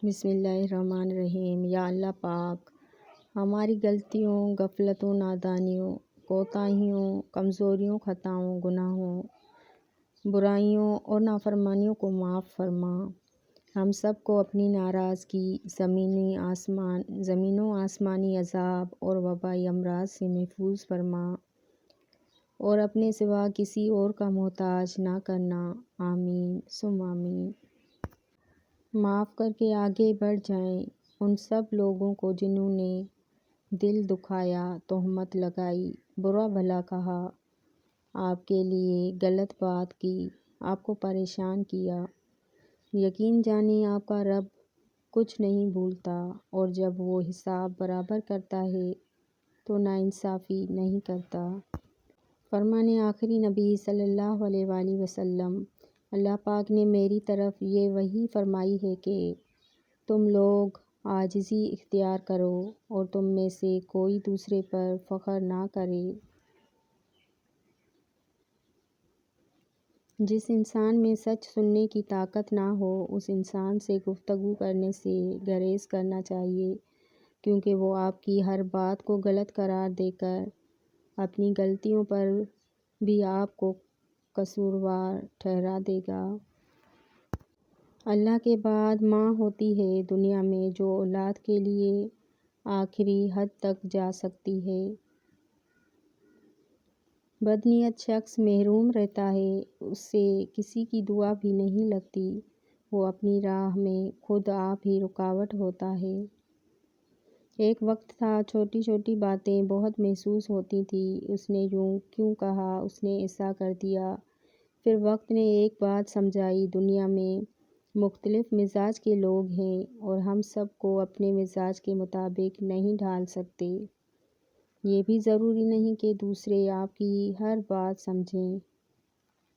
بسم اللہ الرحمن الرحیم۔ یا اللہ پاک، ہماری غلطیوں، غفلتوں، نادانیوں، کوتاہیوں، کمزوریوں، خطاؤں، گناہوں، برائیوں اور نافرمانیوں کو معاف فرما۔ ہم سب کو اپنی ناراضگی، زمین و آسمانی عذاب اور وبائی امراض سے محفوظ فرما اور اپنے سوا کسی اور کا محتاج نہ کرنا۔ آمین ثم آمین۔ معاف کر کے آگے بڑھ جائیں ان سب لوگوں کو جنہوں نے دل دکھایا، تہمت لگائی، برا بھلا کہا، آپ کے لیے غلط بات کی، آپ کو پریشان کیا۔ یقین جانیں آپ کا رب کچھ نہیں بھولتا، اور جب وہ حساب برابر کرتا ہے تو ناانصافی نہیں کرتا۔ فرمان آخری نبی صلی اللہ علیہ وآلہ وسلم۔ اللہ پاک نے میری طرف یہ وحی فرمائی ہے کہ تم لوگ عاجزی اختیار کرو اور تم میں سے کوئی دوسرے پر فخر نہ کرے۔ جس انسان میں سچ سننے کی طاقت نہ ہو، اس انسان سے گفتگو کرنے سے گریز کرنا چاہیے، کیونکہ وہ آپ کی ہر بات کو غلط قرار دے کر اپنی غلطیوں پر بھی آپ کو قصوروار ٹھہرا دے گا۔ اللہ کے بعد ماں ہوتی ہے دنیا میں جو اولاد کے لیے آخری حد تک جا سکتی ہے۔ بدنیت شخص محروم رہتا ہے، اس سے کسی کی دعا بھی نہیں لگتی، وہ اپنی راہ میں خود آپ ہی رکاوٹ ہوتا ہے۔ ایک وقت تھا چھوٹی چھوٹی باتیں بہت محسوس ہوتی تھیں، اس نے یوں کیوں کہا، اس نے ایسا کر دیا۔ پھر وقت نے ایک بات سمجھائی، دنیا میں مختلف مزاج کے لوگ ہیں اور ہم سب کو اپنے مزاج کے مطابق نہیں ڈھال سکتے۔ یہ بھی ضروری نہیں کہ دوسرے آپ کی ہر بات سمجھیں۔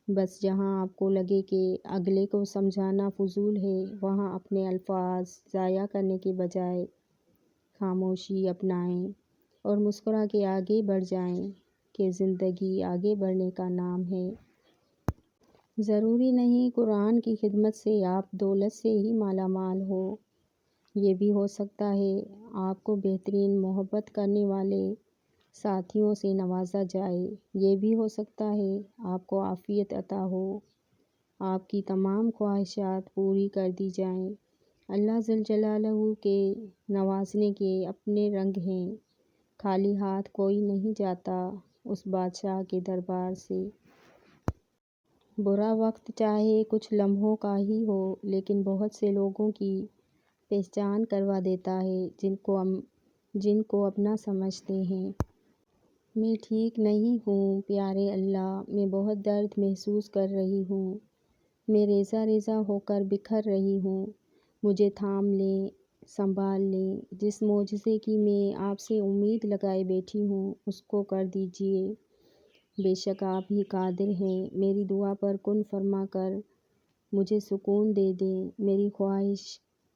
بس جہاں آپ کو لگے کہ اگلے کو سمجھانا فضول ہے، وہاں اپنے الفاظ ضائع کرنے کے بجائے خاموشی اپنائیں اور مسکرا کے آگے بڑھ جائیں کہ زندگی آگے بڑھنے کا نام ہے۔ ضروری نہیں قرآن کی خدمت سے آپ دولت سے ہی مالا مال ہو، یہ بھی ہو سکتا ہے آپ کو بہترین محبت کرنے والے ساتھیوں سے نوازا جائے، یہ بھی ہو سکتا ہے آپ کو عافیت عطا ہو، آپ کی تمام خواہشات پوری کر دی جائیں۔ اللہ ذل جلالہ کے نوازنے کے اپنے رنگ ہیں، خالی ہاتھ کوئی نہیں جاتا اس بادشاہ کے دربار سے۔ برا وقت چاہے کچھ لمحوں کا ہی ہو، لیکن بہت سے لوگوں کی پہچان کروا دیتا ہے جن کو اپنا سمجھتے ہیں۔ میں ٹھیک نہیں ہوں پیارے اللہ، میں بہت درد محسوس کر رہی ہوں، میں ریزہ ریزہ ہو کر بکھر رہی ہوں، مجھے تھام لیں، سنبھال لیں۔ جس معجزے کی میں آپ سے امید لگائے بیٹھی ہوں، اس کو کر دیجئے۔ بے شک آپ ہی قادر ہیں، میری دعا پر کن فرما کر مجھے سکون دے دیں۔ میری خواہش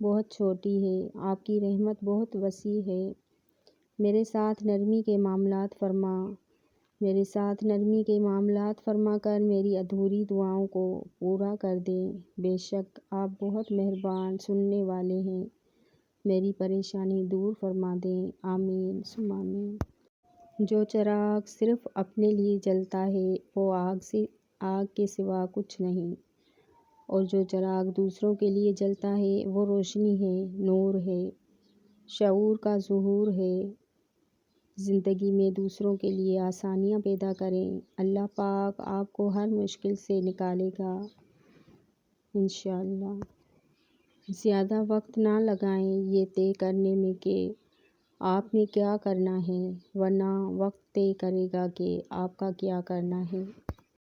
بہت چھوٹی ہے، آپ کی رحمت بہت وسیع ہے۔ میرے ساتھ نرمی کے معاملات فرما کر میری ادھوری دعاؤں کو پورا کر دیں۔ بے شک آپ بہت مہربان سننے والے ہیں، میری پریشانی دور فرما دیں۔ آمین ثم آمین۔ جو چراغ صرف اپنے لیے جلتا ہے وہ آگ کے سوا کچھ نہیں، اور جو چراغ دوسروں کے لیے جلتا ہے وہ روشنی ہے، نور ہے، شعور کا ظہور ہے۔ زندگی میں دوسروں کے لیے آسانیاں پیدا کریں، اللہ پاک آپ کو ہر مشکل سے نکالے گا انشاءاللہ۔ زیادہ وقت نہ لگائیں یہ طے کرنے میں کہ آپ نے کیا کرنا ہے، ورنہ وقت طے کرے گا کہ آپ کا کیا کرنا ہے۔